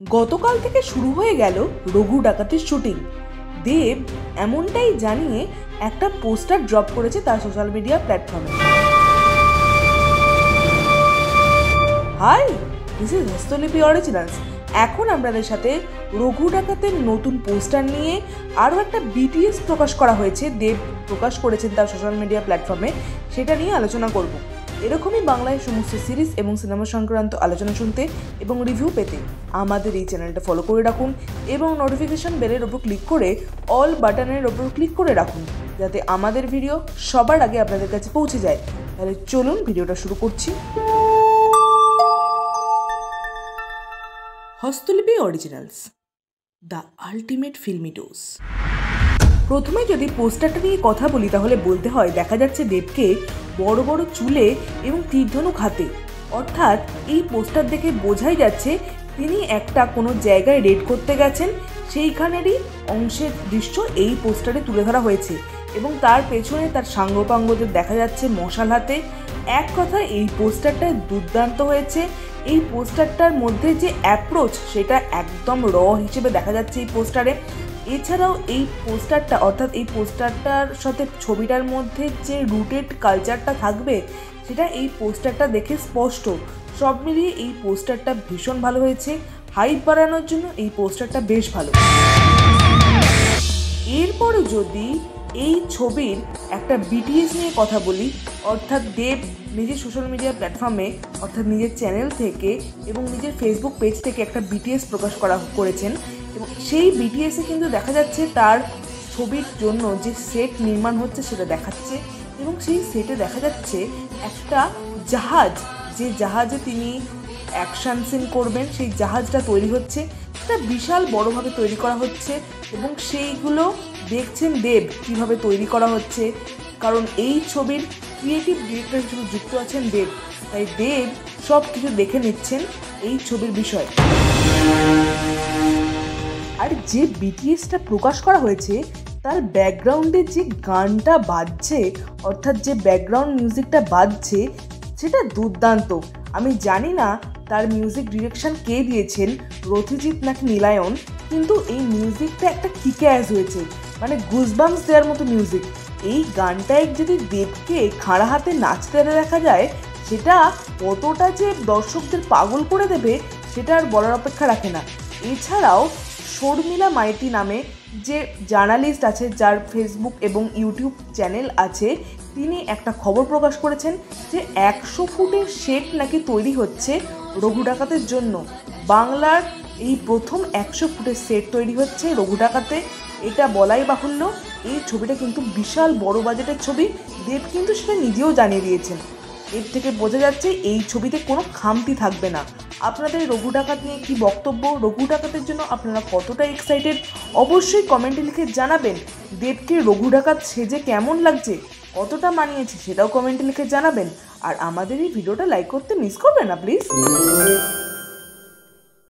গতকাল থেকে শুরু হয়ে গেল রঘু ডাকাতির শুটিং। দেব এমনটাই জানিয়ে একটা পোস্টার ড্রপ করেছে তার সোশ্যাল মিডিয়া প্ল্যাটফর্মে। Hi, this is Hastalipi originals. এখন আপনাদের সাথে রঘু ডাকাতের নতুন পোস্টার নিয়ে আরও একটা বিটিএস প্রকাশ করা হয়েছে, দেব প্রকাশ করেছেন তার সোশ্যাল মিডিয়া প্ল্যাটফর্মে, সেটা নিয়ে আলোচনা করব। এরকমই বাংলায় সমস্ত সিরিজ এবং সিনেমা সংক্রান্ত আলোচনা শুনতে এবং রিভিউ পেতে আমাদের এই চ্যানেলটা ফলো করে রাখুন এবং নোটিফিকেশন বেলের ওপর ক্লিক করে অল বাটনের ওপর ক্লিক করে রাখুন, যাতে আমাদের ভিডিও সবার আগে আপনাদের কাছে পৌঁছে যায়। তাহলে চলুন ভিডিওটা শুরু করছি। Hastalipi originals, the ultimate filmy dose. প্রথমে যদি পোস্টারটা নিয়ে কথা বলি তাহলে বলতে হয়, দেখা যাচ্ছে দেবকে বড় বড় চুলে এবং তীরধনুক হাতে, অর্থাৎ এই পোস্টার দেখে বোঝাই যাচ্ছে তিনি একটা কোনো জায়গায় রেড করতে গেছেন, সেইখানেরই অংশের দৃশ্য এই পোস্টারে তুলে ধরা হয়েছে এবং তার পেছনে তার সাঙ্গপাঙ্গদের দেখা যাচ্ছে মশাল হাতে। এক কথা, এই পোস্টারটা দুর্দান্ত হয়েছে। এই পোস্টারটার মধ্যে যে অ্যাপ্রোচ সেটা একদম র হিসেবে দেখা যাচ্ছে এই পোস্টারে। এছাড়াও এই পোস্টারটা, অর্থাৎ এই পোস্টারটার সাথে ছবিটার মধ্যে যে রুটেড কালচারটা থাকবে সেটা এই পোস্টারটা দেখে স্পষ্ট। সব মিলিয়ে এই পোস্টারটা ভীষণ ভালো হয়েছে। হাইপ বাড়ানোর জন্য এই পোস্টারটা বেশ ভালো। এরপরে যদি এই ছবির একটা বিটিএস নিয়ে কথা বলি, অর্থাৎ দেব নিজের সোশ্যাল মিডিয়া প্ল্যাটফর্মে, অর্থাৎ নিজের চ্যানেল থেকে এবং নিজের ফেসবুক পেজ থেকে একটা বিটিএস প্রকাশ করেছেন এবং সেই বিটিএসে কিন্তু দেখা যাচ্ছে তার ছবির জন্য যে সেট নির্মাণ হচ্ছে সেটা দেখাচ্ছে এবং সেই সেটে দেখা যাচ্ছে একটা জাহাজ, যে জাহাজে তিনি অ্যাকশন সিন করবেন সেই জাহাজটা তৈরি হচ্ছে। সেটা বিশাল বড়োভাবে তৈরি করা হচ্ছে এবং সেইগুলো দেখছেন দেব কীভাবে তৈরি করা হচ্ছে, কারণ এই ছবির ক্রিয়েটিভ ডিরেক্টর হিসেবে যুক্ত আছেন দেব, তাই দেব সব কিছু দেখে নিচ্ছেন এই ছবির বিষয়। আর যে বিটিএসটা প্রকাশ করা হয়েছে তার ব্যাকগ্রাউন্ডে যে গানটা বাজছে, অর্থাৎ যে ব্যাকগ্রাউন্ড মিউজিকটা বাজছে সেটা দুর্দান্ত। আমি জানি না তার মিউজিক ডিরেকশন কে দিয়েছেন, রথিজিৎ নাকি নীলায়ন, কিন্তু এই মিউজিকটা একটা কিকে অ্যাজ হয়েছে, মানে গুজবাম্পস দেওয়ার মতো মিউজিক। এই গানটায় যদি দেবকে খাড়া হাতে নাচতে দেখা যায় সেটা কতটা যে দর্শকদের পাগল করে দেবে সেটা আর বলার অপেক্ষা রাখে না। এছাড়াও শর্মিলা মাইতি নামে যে জার্নালিস্ট আছে, যার ফেসবুক এবং ইউটিউব চ্যানেল আছে, তিনি একটা খবর প্রকাশ করেছেন যে 100 ফুটের সেট নাকি তৈরি হচ্ছে রঘু ডাকাতের জন্য। বাংলার এই প্রথম 100 ফুটের সেট তৈরি হচ্ছে রঘু ডাকাতে। এটা বলাই বাহুল্য, এই ছবিটা কিন্তু বিশাল বড় বাজেটের ছবি। দেব কিন্তু সেটা নিজেও জানিয়ে দিয়েছেন। এর থেকে বোঝা যাচ্ছে এই ছবিতে কোনো খামতি থাকবে না। আপনাদের রঘু ডাকাত নিয়ে কী বক্তব্য? রঘু ডাকাতের জন্য আপনারা কতটা এক্সাইটেড অবশ্যই কমেন্টে লিখে জানাবেন। দেবকে রঘু ডাকাত সেজে কেমন লাগছে, কতটা মানিয়েছে সেটাও কমেন্টে লিখে জানাবেন। আর আমাদের এই ভিডিওটা লাইক করতে মিস করবেন না প্লিজ।